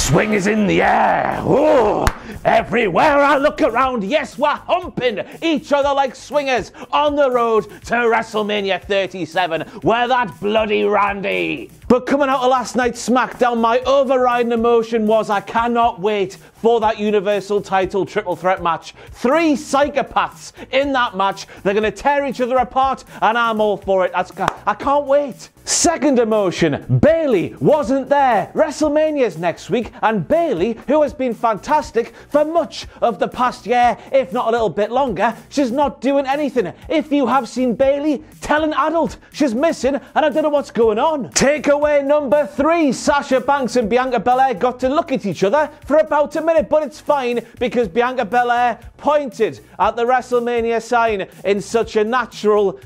swing is in the air. Ooh, everywhere I look around, yes, we're humping each other like swingers on the road to WrestleMania 37. We're that bloody Randy. But coming out of last night's SmackDown, my overriding emotion was I cannot wait for that Universal title triple threat match. 3 psychopaths in that match. They're going to tear each other apart, and I'm all for it. I can't wait. Second emotion, Bayley wasn't there. WrestleMania's next week, and Bayley, who has been fantastic for much of the past year, if not a little bit longer, she's not doing anything. If you have seen Bayley, tell an adult she's missing, and I don't know what's going on. Takeaway number 3, Sasha Banks and Bianca Belair got to look at each other for about a minute, but it's fine because Bianca Belair pointed at the WrestleMania sign in such a natural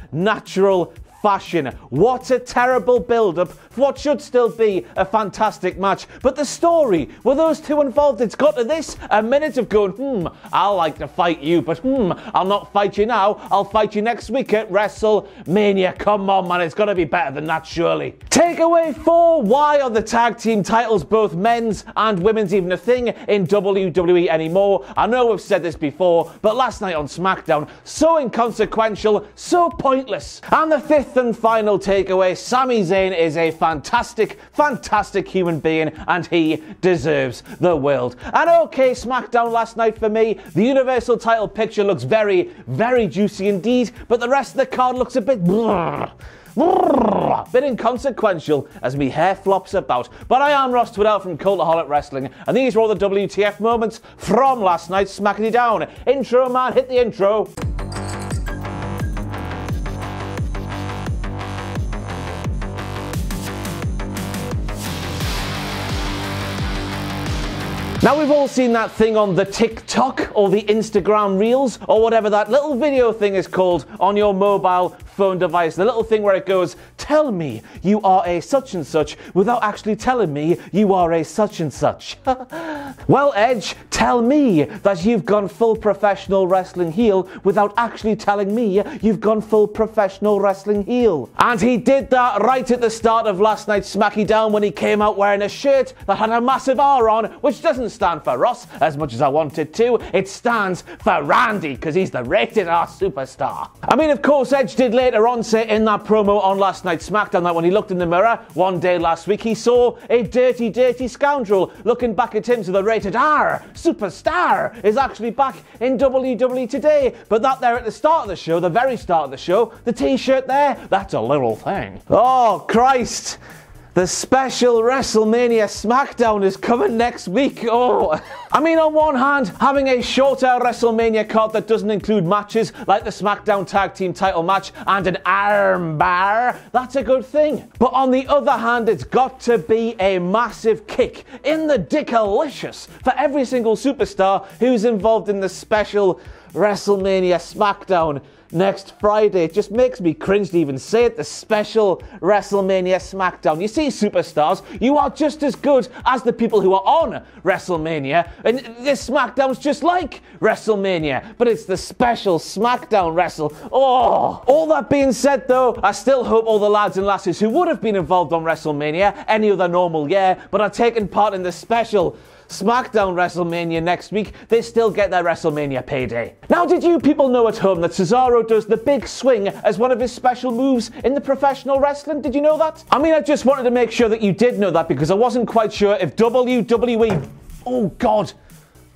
fashion. What a terrible build-up for what should still be a fantastic match. But the story, with those two involved, it's got to this, a minute of going, I'll like to fight you, but I'll not fight you now. I'll fight you next week at WrestleMania. Come on, man, it's got to be better than that, surely. Takeaway 4, why are the tag team titles, both men's and women's, even a thing in WWE anymore? I know we've said this before, but last night on SmackDown, so inconsequential, so pointless. And the 5th and final takeaway, Sami Zayn is a fantastic human being, and he deserves the world. And okay, SmackDown last night for me, the Universal title picture looks very juicy indeed, but the rest of the card looks a bit bit inconsequential as me hair flops about. But I am Ross Twiddell from Cultaholic Wrestling, and these were all the WTF moments from last night's SmackDown. Intro, man, hit the intro. Now, we've all seen that thing on the TikTok or the Instagram Reels or whatever that little video thing is called on your mobile phone device. The little thing where it goes, tell me you are a such and such without actually telling me you are a such and such. Well, Edge, tell me that you've gone full professional wrestling heel without actually telling me you've gone full professional wrestling heel. And he did that right at the start of last night's SmackDown when he came out wearing a shirt that had a massive R on, which doesn't stand for Ross as much as I want it to. It stands for Randy because he's the rated R superstar. I mean, of course, Edge did later on say in that promo on last night's SmackDown that when he looked in the mirror one day last week, he saw a dirty scoundrel looking back at him, so the rated R superstar is actually back in WWE today. But that there at the start of the show, the very start of the show, the t-shirt there, that's a little thing. Oh, Christ. The special WrestleMania SmackDown is coming next week. Oh, I mean, on one hand, having a shorter WrestleMania card that doesn't include matches like the SmackDown Tag Team title match and an arm bar, that's a good thing. But on the other hand, it's got to be a massive kick in the dickalicious for every single superstar who's involved in the special WrestleMania SmackDown next Friday. It just makes me cringe to even say it, the special WrestleMania SmackDown. You see, superstars, you are just as good as the people who are on WrestleMania, and this SmackDown's just like WrestleMania, but it's the special SmackDown Oh! All that being said though, I still hope all the lads and lasses who would have been involved on WrestleMania any other normal year, but are taking part in the special SmackDown WrestleMania next week, they still get their WrestleMania payday. Now, did you people know at home that Cesaro does the big swing as one of his special moves in the professional wrestling? Did you know that? I mean, I just wanted to make sure that you did know that because I wasn't quite sure if WWE... Oh, God.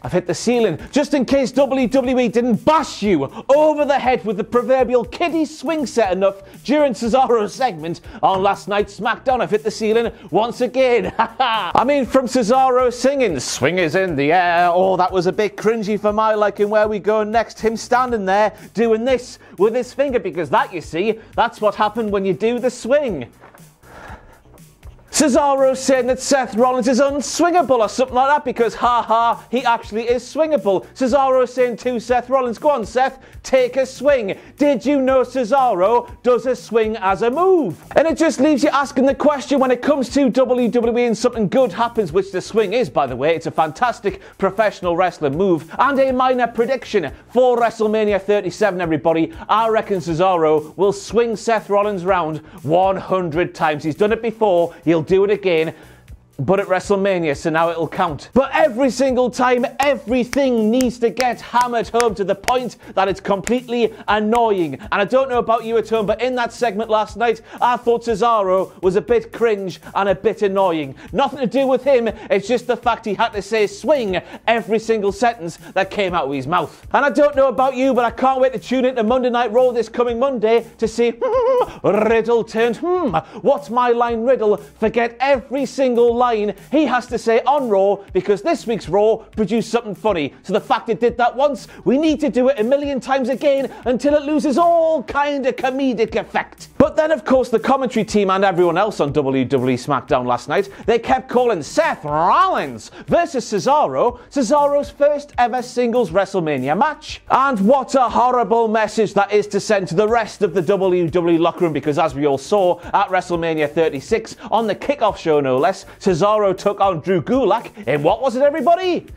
I've hit the ceiling. Just in case WWE didn't bash you over the head with the proverbial kiddie swing set enough during Cesaro's segment on last night's SmackDown. I've hit the ceiling once again. I mean, from Cesaro singing, swing is in the air. Oh, that was a bit cringy for my liking. Where we go next? Him standing there doing this with his finger, because that, you see, that's what happened when you do the swing. Cesaro saying that Seth Rollins is unswingable or something like that because, he actually is swingable. Cesaro saying to Seth Rollins, go on Seth, take a swing. Did you know Cesaro does a swing as a move? And it just leaves you asking the question when it comes to WWE and something good happens, which the swing is, by the way. It's a fantastic professional wrestling move. And a minor prediction for WrestleMania 37, everybody. I reckon Cesaro will swing Seth Rollins round 100 times. He's done it before. He'll do it again. but at WrestleMania, so now it'll count. But every single time, everything needs to get hammered home to the point that it's completely annoying. And I don't know about you at home, but in that segment last night, I thought Cesaro was a bit cringe and a bit annoying. Nothing to do with him, it's just the fact he had to say swing every single sentence that came out of his mouth. And I don't know about you, but I can't wait to tune into Monday Night Raw this coming Monday to see Riddle turned what's my line Riddle? Forget every single line he has to say on Raw because this week's Raw produced something funny. So the fact it did that once, we need to do it a million times again until it loses all kind of comedic effect. But then of course the commentary team and everyone else on WWE SmackDown last night, they kept calling Seth Rollins versus Cesaro Cesaro's first ever singles WrestleMania match. And what a horrible message that is to send to the rest of the WWE locker room, because as we all saw at WrestleMania 36 on the kickoff show no less, Cesaro took on Drew Gulak in what was it, everybody?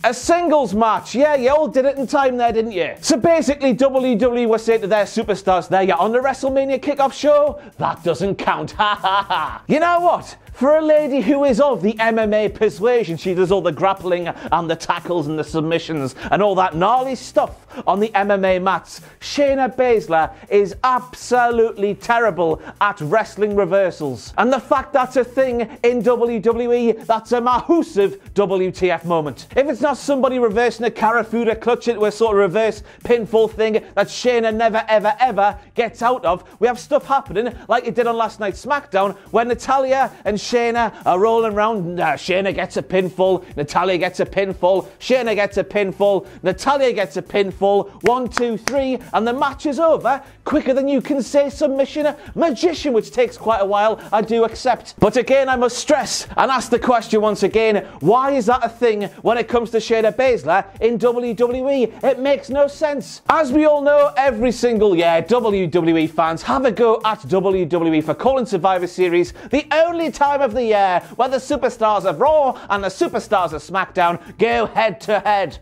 A singles match. Yeah, you all did it in time there, didn't you? So basically, WWE was saying to their superstars there, you're on the WrestleMania kickoff show? That doesn't count. Ha ha ha. You know what? For a lady who is of the MMA persuasion, she does all the grappling and the tackles and the submissions and all that gnarly stuff on the MMA mats. Shayna Baszler is absolutely terrible at wrestling reversals. And the fact that's a thing in WWE, that's a massive WTF moment. If it's not somebody reversing a Karafuda clutch into a sort of reverse pinfall thing that Shayna never ever ever gets out of, we have stuff happening like it did on last night's SmackDown when Natalya and Shayna are rolling around. Shayna gets a pinfall, Natalya gets a pinfall, Shayna gets a pinfall, Natalya gets a pinfall, 1, 2, 3, and the match is over quicker than you can say submission magician, which takes quite a while, I do accept. But again, I must stress and ask the question once again, why is that a thing when it comes to Shayna Baszler in WWE? It makes no sense. As we all know, every single year, WWE fans have a go at WWE for calling Survivor Series the only time of the year where the superstars of Raw and the superstars of SmackDown go head to head.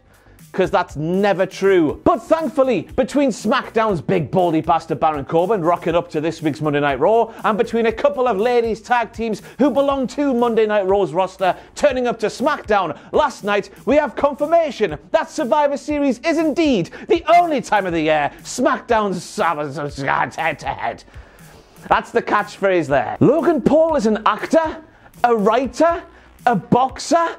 Because that's never true. But thankfully, between SmackDown's big baldy bastard Baron Corbin rocking up to this week's Monday Night Raw, and between a couple of ladies tag teams who belong to Monday Night Raw's roster turning up to SmackDown last night, we have confirmation that Survivor Series is indeed the only time of the year SmackDown's head to head. That's the catchphrase there. Logan Paul is an actor, a writer, a boxer.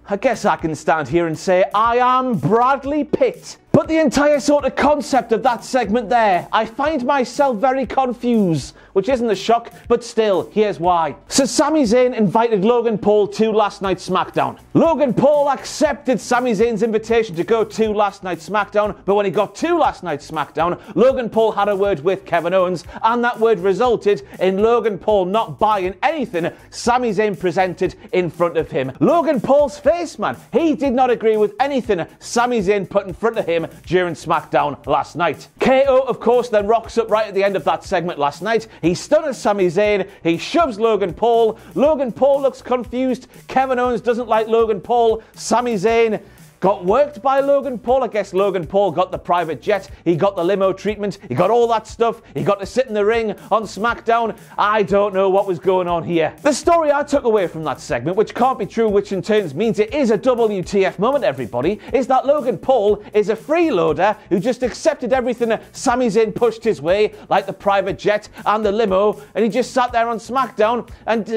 I guess I can stand here and say I am Bradley Pitt. But the entire sort of concept of that segment there, I find myself very confused, which isn't a shock, but still, here's why. So Sami Zayn invited Logan Paul to last night's SmackDown. Logan Paul accepted Sami Zayn's invitation to go to last night's SmackDown, but when he got to last night's SmackDown, Logan Paul had a word with Kevin Owens, and that word resulted in Logan Paul not buying anything Sami Zayn presented in front of him. Logan Paul's face, man, he did not agree with anything Sami Zayn put in front of him during SmackDown last night. KO, of course, then rocks up right at the end of that segment last night. He stunners Sami Zayn, he shoves Logan Paul. Logan Paul looks confused. Kevin Owens doesn't like Logan Paul. Sami Zayn got worked by Logan Paul. I guess Logan Paul got the private jet, he got the limo treatment, he got all that stuff, he got to sit in the ring on SmackDown. I don't know what was going on here. The story I took away from that segment, which can't be true, which in turn means it is a WTF moment, everybody, is that Logan Paul is a freeloader who just accepted everything Sami Zayn pushed his way, like the private jet and the limo, and he just sat there on SmackDown and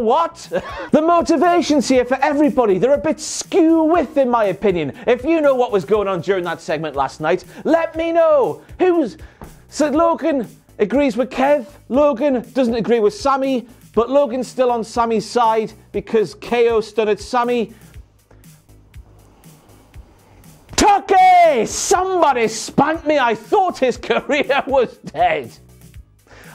what? The motivations here for everybody, they're a bit skew with, in my opinion. If you know what was going on during that segment last night, let me know. So Logan agrees with Kev, Logan doesn't agree with Sami, but Logan's still on Sami's side because KO stood at Sami. Tucky! Somebody spanked me, I thought his career was dead.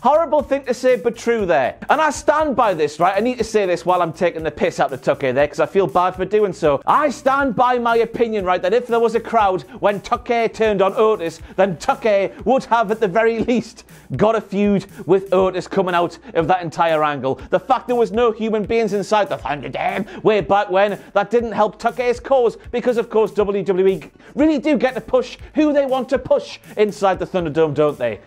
Horrible thing to say, but true there. And I stand by this, right? I need to say this while I'm taking the piss out of Tucky there, because I feel bad for doing so. I stand by my opinion, right, that if there was a crowd when Tucky turned on Otis, then Tucky would have, at the very least, got a feud with Otis coming out of that entire angle. The fact there was no human beings inside the Thunderdome way back when, that didn't help Tucky's cause, because, of course, WWE really do get to push who they want to push inside the Thunderdome, don't they?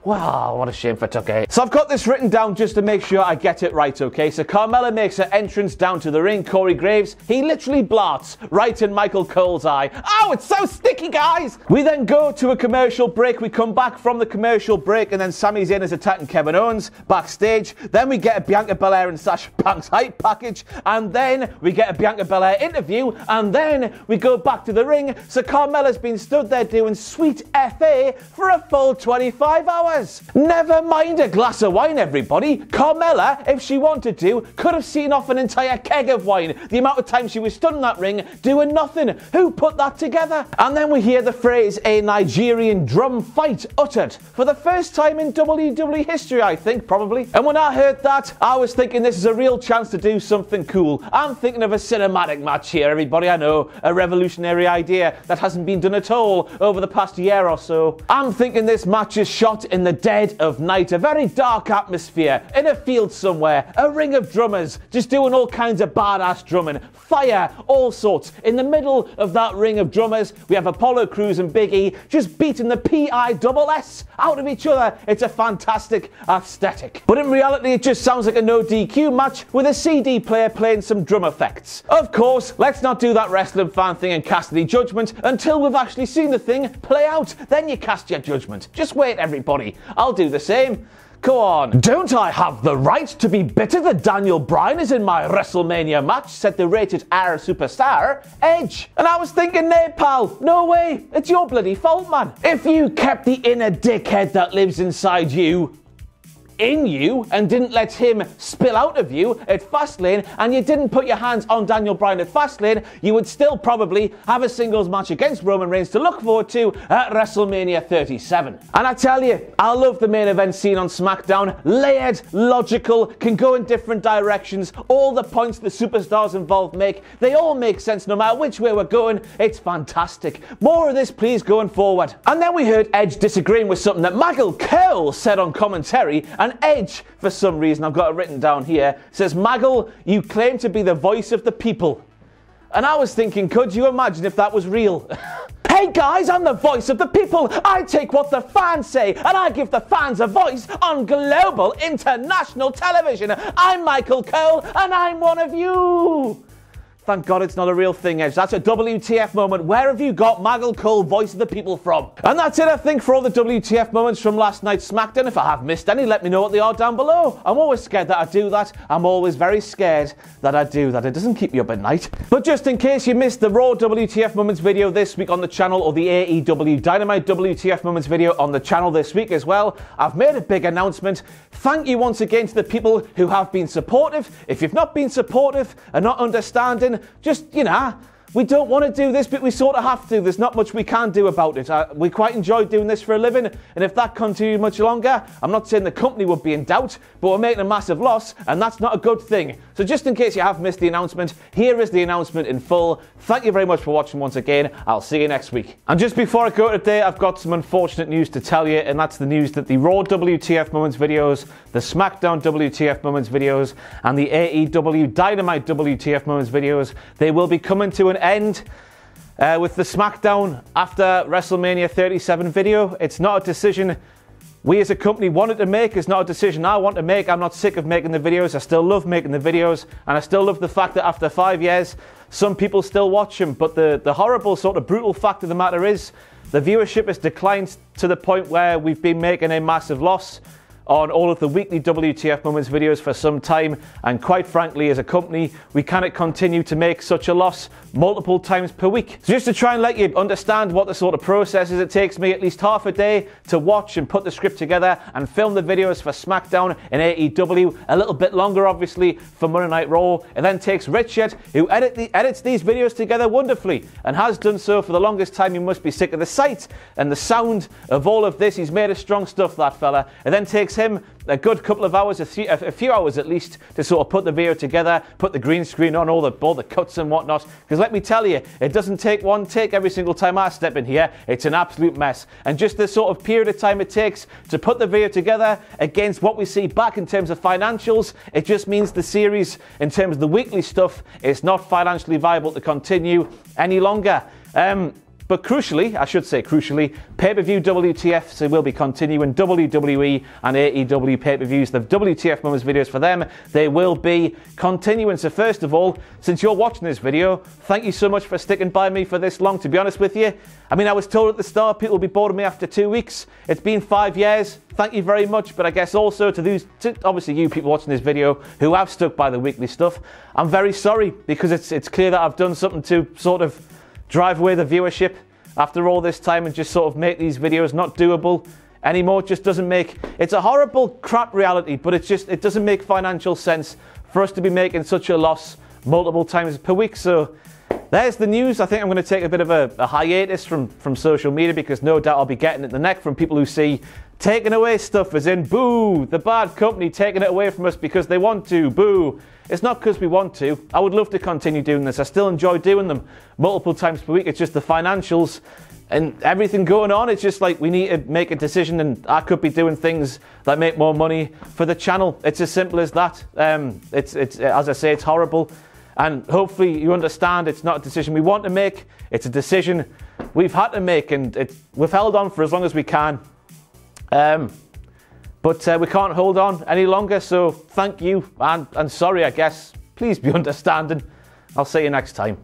Wow, what a shame for Tucker. So I've got this written down just to make sure I get it right, okay? So Carmella makes her entrance down to the ring. Corey Graves, he literally blarts right in Michael Cole's eye. Oh, it's so sticky, guys! We then go to a commercial break. We come back from the commercial break, and then Sami Zayn is attacking Kevin Owens backstage. Then we get a Bianca Belair and Sasha Banks hype package, and then we get a Bianca Belair interview, and then we go back to the ring. So Carmella's been stood there doing sweet FA for a full 25 hours. Never mind a glass of wine, everybody. Carmella, if she wanted to, could have seen off an entire keg of wine. The amount of time she was stood in that ring doing nothing. Who put that together? And then we hear the phrase "a Nigerian drum fight" uttered for the first time in WWE history, I think, probably. And when I heard that, I was thinking this is a real chance to do something cool. I'm thinking of a cinematic match here, everybody. I know, a revolutionary idea that hasn't been done at all over the past year or so. I'm thinking this match is shot in the dead of night, a very dark atmosphere, in a field somewhere, a ring of drummers, just doing all kinds of badass drumming, fire, all sorts. In the middle of that ring of drummers, we have Apollo Crews and Big E just beating the PISS out of each other. It's a fantastic aesthetic. But in reality, it just sounds like a no DQ match with a CD player playing some drum effects. Of course, let's not do that wrestling fan thing and cast any judgment until we've actually seen the thing play out. Then you cast your judgment. Just wait, everybody. I'll do the same. Go on. Don't I have the right to be bitter that Daniel Bryan is in my WrestleMania match, said the rated R superstar, Edge. And I was thinking, nay, pal, no way. It's your bloody fault, man. If you kept the inner dickhead that lives inside you in you and didn't let him spill out of you at Fastlane, and you didn't put your hands on Daniel Bryan at Fastlane, you would still probably have a singles match against Roman Reigns to look forward to at WrestleMania 37. And I tell you, I love the main event scene on SmackDown. Layered, logical, can go in different directions. All the points the superstars involved make, they all make sense no matter which way we're going. It's fantastic. More of this, please, going forward. And then we heard Edge disagreeing with something that Michael Cole said on commentary, and Edge, for some reason, I've got it written down here, says, "Maggle, you claim to be the voice of the people." And I was thinking, could you imagine if that was real? Hey guys, I'm the voice of the people. I take what the fans say and I give the fans a voice on global international television. I'm Michael Cole and I'm one of you. Thank God it's not a real thing, Edge. That's a WTF moment. Where have you got Michael Cole, voice of the people, from? And that's it, I think, for all the WTF moments from last night's SmackDown. If I have missed any, let me know what they are down below. I'm always scared that I do that. I'm always very scared that I do that. It doesn't keep me up at night. But just in case you missed the Raw WTF moments video this week on the channel, or the AEW Dynamite WTF moments video on the channel this week as well, I've made a big announcement. Thank you once again to the people who have been supportive. If you've not been supportive and not understanding, just, you know, we don't want to do this, but we sort of have to. There's not much we can do about it. We quite enjoy doing this for a living, and if that continued much longer, I'm not saying the company would be in doubt, but we're making a massive loss, and that's not a good thing. So just in case you have missed the announcement, here is the announcement in full. Thank you very much for watching once again. I'll see you next week. And just before I go today, I've got some unfortunate news to tell you, and that's the news that the Raw WTF moments videos, the SmackDown WTF moments videos, and the AEW Dynamite WTF moments videos, they will be coming to an end with the SmackDown after WrestleMania 37 video. It's not a decision we as a company wanted to make. It's not a decision I want to make. I'm not sick of making the videos. I still love making the videos, and I still love the fact that after 5 years, some people still watch them. But the horrible, sort of brutal fact of the matter is, the viewership has declined to the point where we've been making a massive loss on all of the weekly WTF moments videos for some time, and quite frankly, as a company, we cannot continue to make such a loss multiple times per week. So just to try and let you understand what the sort of process is, it takes me at least half a day to watch and put the script together and film the videos for SmackDown and AEW, a little bit longer obviously for Monday Night Raw. It then takes Richard, who edits these videos together wonderfully and has done so for the longest time. You must be sick of the sight and the sound of all of this. He's made of strong stuff, that fella. It then takes him a good couple of hours, a few hours at least, to sort of put the video together, put the green screen on, all the cuts and whatnot. Because let me tell you, it doesn't take one take every single time I step in here. It's an absolute mess. And just the sort of period of time it takes to put the video together against what we see back in terms of financials, it just means the series, in terms of the weekly stuff, is not financially viable to continue any longer. But crucially, I should say crucially, pay-per-view WTFs will be continuing. WWE and AEW pay-per-views, the WTF Moments videos for them, they will be continuing. So first of all, since you're watching this video, thank you so much for sticking by me for this long. To be honest with you, I mean, I was told at the start people will be bored of me after 2 weeks. It's been 5 years. Thank you very much. But I guess also to obviously you people watching this video who have stuck by the weekly stuff, I'm very sorry, because it's clear that I've done something to sort of drive away the viewership after all this time and just sort of make these videos not doable anymore. It just doesn't make, it's a horrible crap reality, but it doesn't make financial sense for us to be making such a loss multiple times per week. So there's the news. I think I'm going to take a bit of a hiatus from social media, because no doubt I'll be getting it the neck from people who see taking away stuff as in, boo, the bad company taking it away from us because they want to, boo. It's not because we want to. I would love to continue doing this. I still enjoy doing them multiple times per week. It's just the financials and everything going on. It's just like we need to make a decision, and I could be doing things that make more money for the channel. It's as simple as that. It's as I say, it's horrible. And hopefully you understand it's not a decision we want to make. It's a decision we've had to make, and we've held on for as long as we can. But we can't hold on any longer, so thank you, and sorry, I guess. Please be understanding. I'll see you next time.